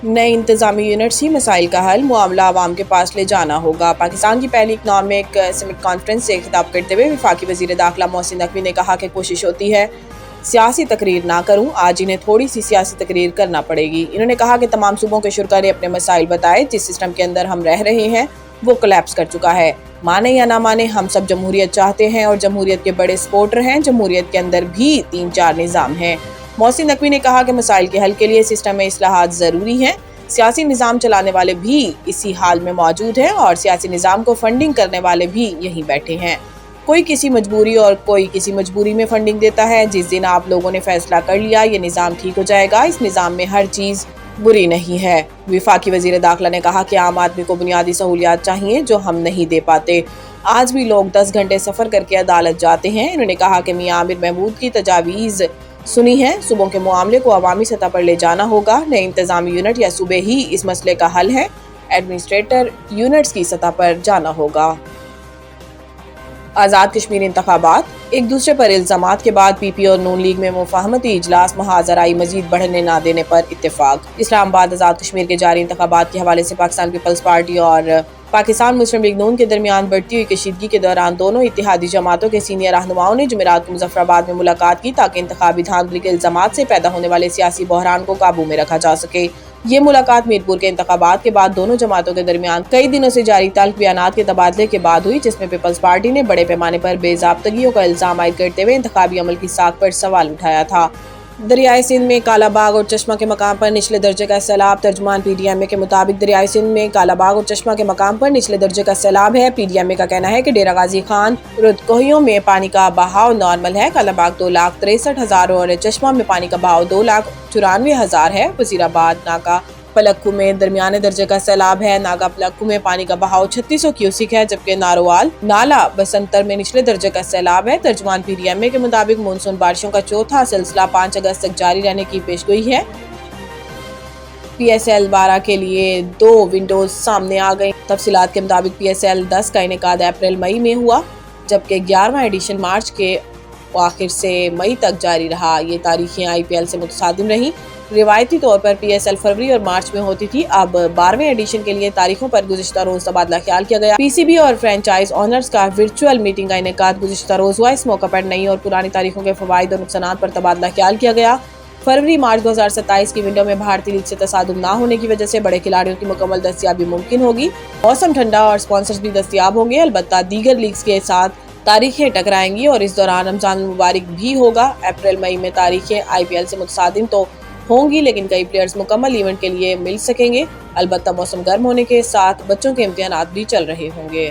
نئی انتظامی یونٹس ہی مسائل کا حل، معاملہ عوام کے پاس لے جانا ہوگا۔ پاکستان کی پہلی اکنامک سمٹ کانفرنس سے خطاب کرتے ہوئے وفاقی وزیر داخلہ محسن نقوی نے کہا کہ کوشش ہوتی ہے سیاسی تقریر نہ کروں، آج انہیں تھوڑی سی سیاسی تقریر کرنا پڑے گی۔ انہوں نے کہا کہ تمام صوبوں کے شرکاء نے اپنے مسائل بتائے، جس سسٹم کے اندر ہم رہ رہے ہیں وہ کولیپس کر چکا ہے۔ مانے یا نہ مانے، ہم سب جمہوریت چاہتے ہیں اور جمہوریت کے بڑے سپورٹر ہیں۔ جمہوریت کے اندر بھی 3-4 نظام ہیں۔ محسن نقوی نے کہا کہ مسائل کے حل کے لیے سسٹم میں اصلاحات ضروری ہیں۔ سیاسی نظام چلانے والے بھی اسی حال میں موجود ہیں اور سیاسی نظام کو فنڈنگ کرنے والے بھی یہیں بیٹھے ہیں۔ کوئی کسی مجبوری اور کوئی کسی مجبوری میں فنڈنگ دیتا ہے۔ جس دن آپ لوگوں نے فیصلہ کر لیا یہ نظام ٹھیک ہو جائے گا، اس نظام میں ہر چیز بری نہیں ہے۔ وفاقی وزیر داخلہ نے کہا کہ عام آدمی کو بنیادی سہولیات چاہیے جو ہم نہیں دے پاتے۔ آج بھی لوگ 10 گھنٹے سفر کر کے عدالت جاتے ہیں۔ انہوں نے کہا کہ میاں عامر محمود کی تجاویز سنی ہے، صوبوں کے معاملے کو عوامی سطح پر لے جانا ہوگا۔ نئے انتظامی یونٹ یا صوبے ہی اس مسئلے کا حل ہے، ایڈمنسٹریٹر یونٹس کی سطح پر جانا ہوگا۔ آزاد کشمیر انتخابات، ایک دوسرے پر الزامات کے بعد پی پی اور نون لیگ میں مفاہمتی اجلاس، محاذ آرائی مزید بڑھنے نہ دینے پر اتفاق۔ اسلام آباد آزاد کشمیر کے جاری انتخابات کے حوالے سے پاکستان پیپلز پارٹی اور پاکستان مسلم لیگ نون کے درمیان بڑھتی ہوئی کشیدگی کے دوران دونوں اتحادی جماعتوں کے سینئر رہنماؤں نے جمعرات کو مظفر آباد میں ملاقات کی تاکہ انتخابی دھاندلی کے الزامات سے پیدا ہونے والے سیاسی بحران کو قابو میں رکھا جا سکے۔ یہ ملاقات میرپور کے انتخابات کے بعد دونوں جماعتوں کے درمیان کئی دنوں سے جاری تلخ بیانات کے تبادلے کے بعد ہوئی، جس میں پیپلز پارٹی نے بڑے پیمانے پر بے ضابطگیوں کا الزام عائد کرتے ہوئے انتخابی عمل کی ساکھ پر سوال اٹھایا تھا۔ دریائے سندھ میں کالا باغ اور چشمہ کے مقام پر نچلے درجے کا سیلاب۔ ترجمان پی ڈی ایم اے کے مطابق دریائے سندھ میں کالا باغ اور چشمہ کے مقام پر نچلے درجے کا سیلاب ہے۔ پی ڈی ایم اے کا کہنا ہے کہ ڈیرہ غازی خان رودکوہیوں میں پانی کا بہاؤ نارمل ہے۔ کالا باغ 2,63,000 اور چشمہ میں پانی کا بہاؤ 2,94,000 ہے۔ وزیر آباد ناکا پلکھو میں درمیانے درجے کا سیلاب ہے۔ ناگا پلکھو میں پانی کا بہاؤ 3600 کیوسک ہے، جبکہ ناروال نالا بسنتر میں نچلے درجے کا سیلاب ہے۔ ترجمان پی ڈی ایم اے کے مطابق مونسون بارشوں کا چوتھا سلسلہ 5 اگست تک جاری رہنے کی پیشگوئی ہے۔ پی ایس ایل 12 کے لیے 2 ونڈوز سامنے آ گئی۔ تفصیلات کے مطابق پی ایس ایل 10 کا انعقاد اپریل مئی میں ہوا، جبکہ 11واں ایڈیشن مارچ کے آخر سے مئی تک جاری رہا۔ یہ تاریخیں آئی پی ایل سے متصادم رہیں۔ روایتی طور پر پی ایس ایل فروری اور مارچ میں ہوتی تھی، اب 12ویں ایڈیشن کے لیے تاریخوں پر گزشتہ روز تبادلہ خیال کیا گیا۔ پی سی بی اور فرینچائز اونرز کا ورچوئل میٹنگ کا انعقاد گزشتہ روز ہوا۔ اس موقع پر نئی اور پرانی تاریخوں کے فوائد اور نقصانات پر تبادلہ خیال کیا گیا۔ فروری مارچ 2027 کی ونڈو میں بھارتی لیگ سے تصادم نہ ہونے کی وجہ سے بڑے کھلاڑیوں کی مکمل دستیابی ممکن ہوگی۔ موسم ٹھنڈا اور سپانسرز بھی دستیاب ہوں گے، البتہ دیگر لیگز کے ساتھ تاریخیں ٹکرائیں گی اور اس دوران رمضان المبارک بھی ہوگا۔ اپریل مئی میں تاریخیں آئی پی ایل سے متصادم تو ہوں گی، لیکن کئی پلیئرز مکمل ایونٹ کے لیے مل سکیں گے۔ البتہ موسم گرم ہونے کے ساتھ بچوں کے امتحانات بھی چل رہے ہوں گے۔